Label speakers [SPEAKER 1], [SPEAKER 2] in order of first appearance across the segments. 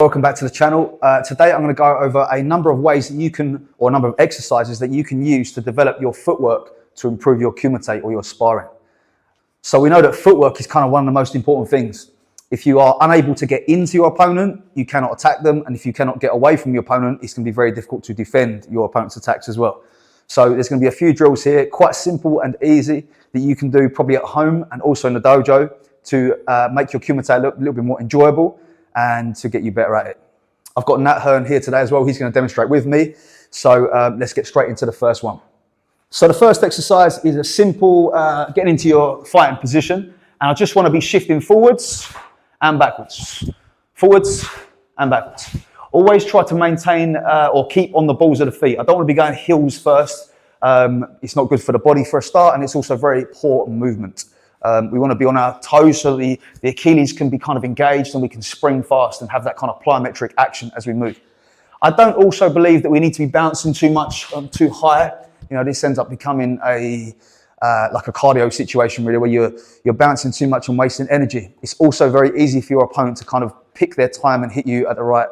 [SPEAKER 1] Welcome back to the channel. Today I'm going to go over a number of ways that you can, or a number of exercises that you can use to develop your footwork to improve your Kumite or your sparring. So we know that footwork is kind of one of the most important things. If you are unable to get into your opponent, you cannot attack them. And if you cannot get away from your opponent, it's going to be very difficult to defend your opponent's attacks as well. So there's going to be a few drills here, quite simple and easy, that you can do probably at home and also in the dojo to make your Kumite look a little bit more enjoyable and to get you better at it. I've got Nat Hearn here today as well. He's going to demonstrate with me. So let's get straight into the first one. So the first exercise is a simple getting into your fighting position. And I just want to be shifting forwards and backwards. Forwards and backwards. Always try to maintain or keep on the balls of the feet. I don't want to be going heels first. It's not good for the body for a start, and it's also very poor movement. We want to be on our toes so the Achilles can be kind of engaged and we can spring fast and have that kind of plyometric action as we move. I don't also believe that we need to be bouncing too much, too high. You know, this ends up becoming like a cardio situation really, where you're bouncing too much and wasting energy. It's also very easy for your opponent to kind of pick their time and hit you at the right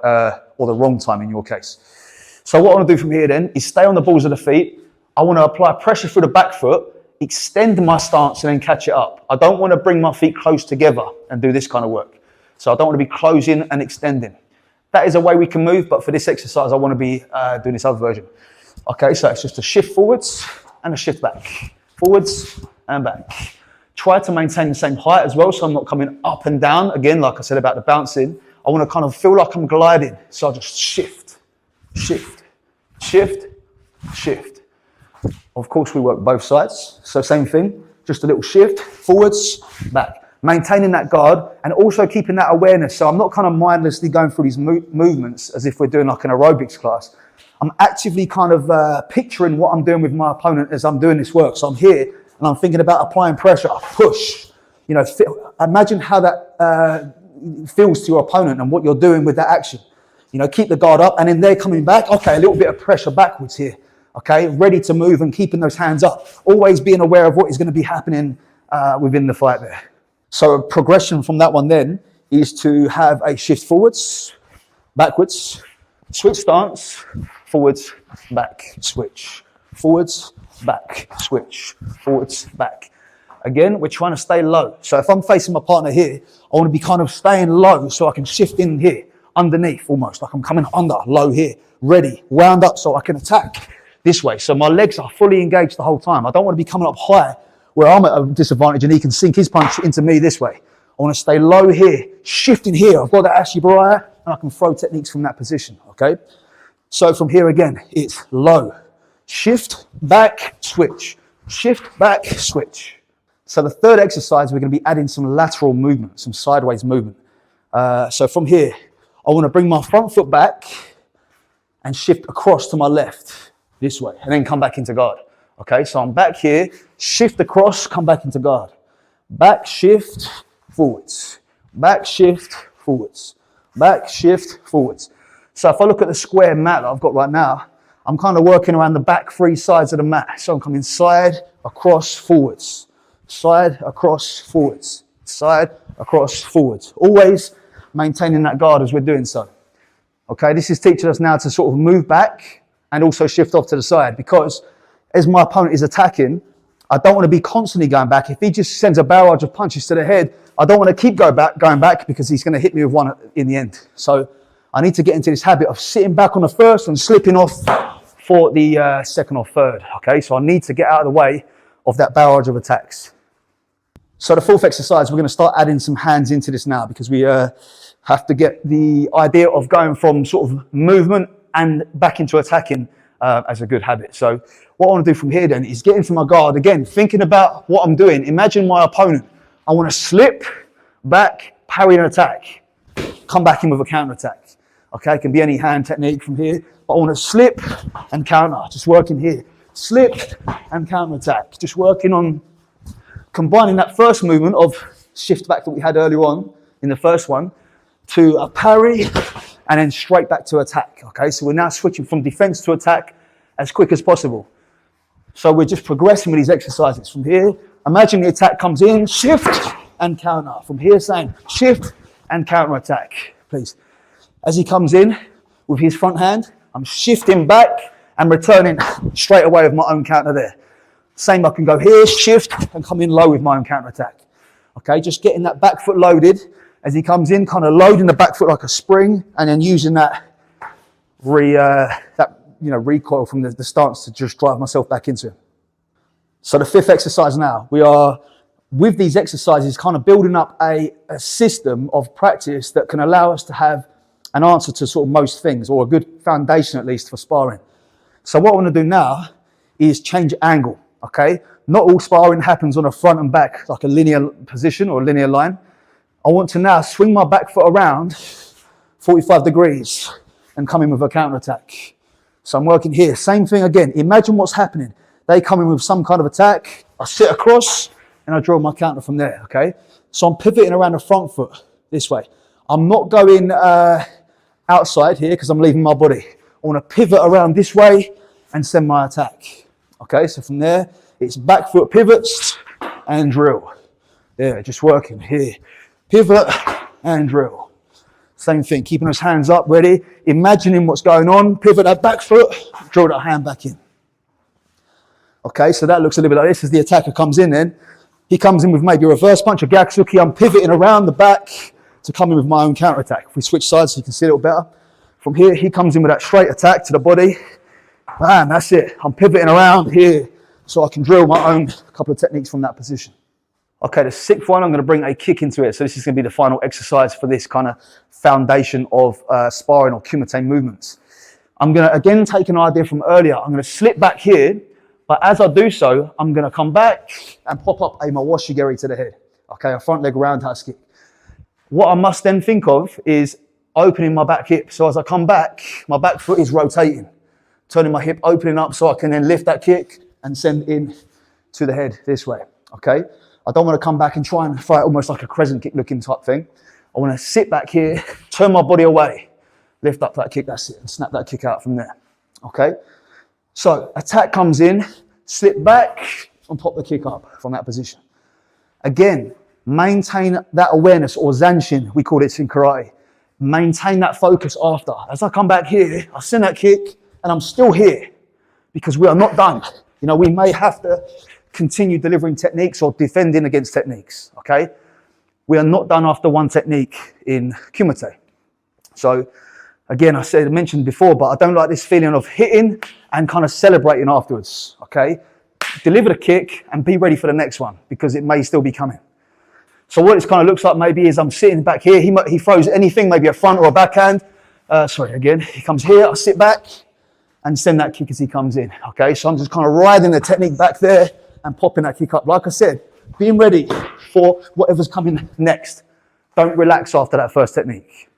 [SPEAKER 1] or the wrong time in your case. So what I want to do from here then is stay on the balls of the feet. I want to apply pressure through the back foot, extend my stance and then catch it up. I don't want to bring my feet close together and do this kind of work. So I don't want to be closing and extending. That is a way we can move, but for this exercise, I want to be doing this other version. Okay, so it's just a shift forwards and a shift back. Forwards and back. Try to maintain the same height as well, so I'm not coming up and down. Again, like I said about the bouncing, I want to kind of feel like I'm gliding. So I just shift, shift, shift, shift. Of course, we work both sides. So same thing, just a little shift, forwards, back. Maintaining that guard and also keeping that awareness. So I'm not kind of mindlessly going through these movements as if we're doing like an aerobics class. I'm actively kind of picturing what I'm doing with my opponent as I'm doing this work. So I'm here and I'm thinking about applying pressure, push. You know, imagine how that feels to your opponent and what you're doing with that action. You know, keep the guard up and then they're coming back. Okay, a little bit of pressure backwards here. Okay, ready to move and keeping those hands up. Always being aware of what is going to be happening within the fight there. So a progression from that one then is to have a shift forwards, backwards, switch stance, forwards, back, switch, forwards, back, switch, forwards, back. Again, we're trying to stay low. So if I'm facing my partner here, I want to be kind of staying low so I can shift in here, underneath almost, like I'm coming under, low here, ready, wound up so I can attack this way. So my legs are fully engaged the whole time. I don't want to be coming up high where I'm at a disadvantage and he can sink his punch into me this way. I want to stay low here, shifting here. I've got that Ashibaraya and I can throw techniques from that position, okay? So from here again, it's low, shift, back, switch, shift, back, switch. So the third exercise, we're going to be adding some lateral movement, some sideways movement. So from here, I want to bring my front foot back and shift across to my left this way and then come back into guard. Okay, so I'm back here, shift across, come back into guard. Back, shift, forwards. Back, shift, forwards. Back, shift, forwards. So if I look at the square mat that I've got right now, I'm kind of working around the back three sides of the mat. So I'm coming side, across, forwards. Side, across, forwards. Side, across, forwards. Always maintaining that guard as we're doing so. Okay, this is teaching us now to sort of move back and also shift off to the side, because as my opponent is attacking, I don't want to be constantly going back. If he just sends a barrage of punches to the head, I don't want to keep going back because he's going to hit me with one in the end. So I need to get into this habit of sitting back on the first and slipping off for the second or third. Okay, so I need to get out of the way of that barrage of attacks. So the fourth exercise, we're going to start adding some hands into this now, because we have to get the idea of going from sort of movement and back into attacking as a good habit. So what I want to do from here then is get into my guard. Again, thinking about what I'm doing. Imagine my opponent. I want to slip, back, parry and attack. Come back in with a counter attack. Okay, it can be any hand technique from here. But I want to slip and counter, just working here. Slip and counter attack. Just working on combining that first movement of shift back that we had earlier on in the first one to a parry and then straight back to attack. Okay, so we're now switching from defense to attack as quick as possible. So we're just progressing with these exercises from here. Imagine the attack comes in, shift and counter. From here saying shift and counter attack, please. As he comes in with his front hand, I'm shifting back and returning straight away with my own counter there. Same, I can go here, shift, and come in low with my own counter attack. Okay, just getting that back foot loaded as he comes in, kind of loading the back foot like a spring, and then using that recoil from the stance to just drive myself back into him. So the fifth exercise now, we are, with these exercises, kind of building up a system of practice that can allow us to have an answer to sort of most things, or a good foundation at least for sparring. So what I want to do now is change angle, okay? Not all sparring happens on a front and back, like a linear position or a linear line. I want to now swing my back foot around 45 degrees and come in with a counter attack. So I'm working here, same thing again. Imagine what's happening. They come in with some kind of attack, I sit across and I draw my counter from there, okay? So I'm pivoting around the front foot this way. I'm not going outside here because I'm leaving my body. I want to pivot around this way and send my attack. Okay, so from there, it's back foot pivots and drill. Yeah, just working here. Pivot and drill. Same thing, keeping those hands up, ready. Imagining what's going on, pivot that back foot, draw that hand back in. Okay, so that looks a little bit like this as the attacker comes in then. He comes in with maybe a reverse punch, a gaksuki. I'm pivoting around the back to come in with my own counter attack. If we switch sides so you can see a little better. From here, he comes in with that straight attack to the body. Man, that's it. I'm pivoting around here so I can drill my own couple of techniques from that position. Okay, the sixth one, I'm going to bring a kick into it. So this is going to be the final exercise for this kind of foundation of sparring or kumite movements. I'm going to again take an idea from earlier. I'm going to slip back here, but as I do so, I'm going to come back and pop up a mawashigeri to the head. Okay, a front leg roundhouse kick. What I must then think of is opening my back hip. So as I come back, my back foot is rotating, turning my hip, opening up so I can then lift that kick and send in to the head this way, okay? I don't want to come back and try and fight almost like a crescent kick looking type thing. I want to sit back here, turn my body away, lift up that kick, that's it, and snap that kick out from there, okay? So attack comes in, slip back and pop the kick up from that position. Again, maintain that awareness, or zanshin, we call it in karate. Maintain that focus after. As I come back here, I send that kick and I'm still here because we are not done. You know, we may have to continue delivering techniques or defending against techniques, okay? We are not done after one technique in kumite. So again, I mentioned before, but I don't like this feeling of hitting and kind of celebrating afterwards, okay? Deliver the kick and be ready for the next one because it may still be coming. So what it kind of looks like maybe is I'm sitting back here. He throws anything, maybe a front or a backhand. He comes here, I sit back and send that kick as he comes in. Okay, so I'm just kind of riding the technique back there and popping that kick up. Like I said, being ready for whatever's coming next. Don't relax after that first technique.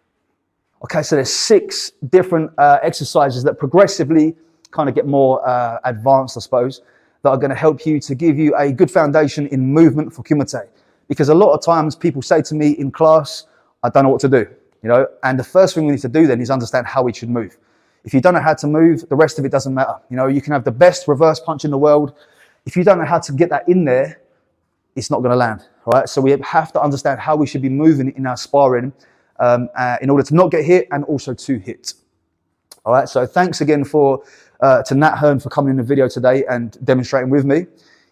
[SPEAKER 1] Okay, so there's 6 different exercises that progressively kind of get more advanced, I suppose, that are going to help you to give you a good foundation in movement for kumite. Because a lot of times people say to me in class, I don't know what to do, you know, and the first thing we need to do then is understand how we should move. If you don't know how to move, the rest of it doesn't matter. You know, you can have the best reverse punch in the world. If you don't know how to get that in there, it's not going to land, right? So we have to understand how we should be moving in our sparring in order to not get hit and also to hit. All right, so thanks again to Nat Hearn for coming in the video today and demonstrating with me.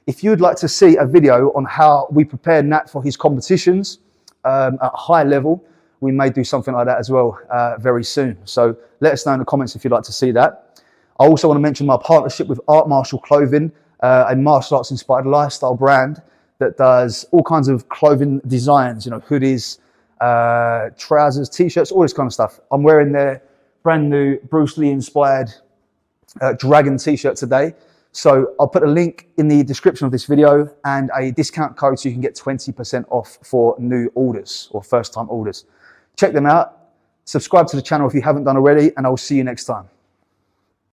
[SPEAKER 1] If you'd like to see a video on how we prepare Nat for his competitions at a high level, we may do something like that as well very soon. So let us know in the comments if you'd like to see that. I also want to mention my partnership with Art Martial Clothing, a martial arts inspired lifestyle brand that does all kinds of clothing designs, you know, hoodies, trousers, t-shirts, all this kind of stuff. I'm wearing their brand new Bruce Lee inspired dragon t-shirt today. So I'll put a link in the description of this video and a discount code so you can get 20% off for new orders or first time orders. Check them out. Subscribe to the channel if you haven't done already, and I'll see you next time.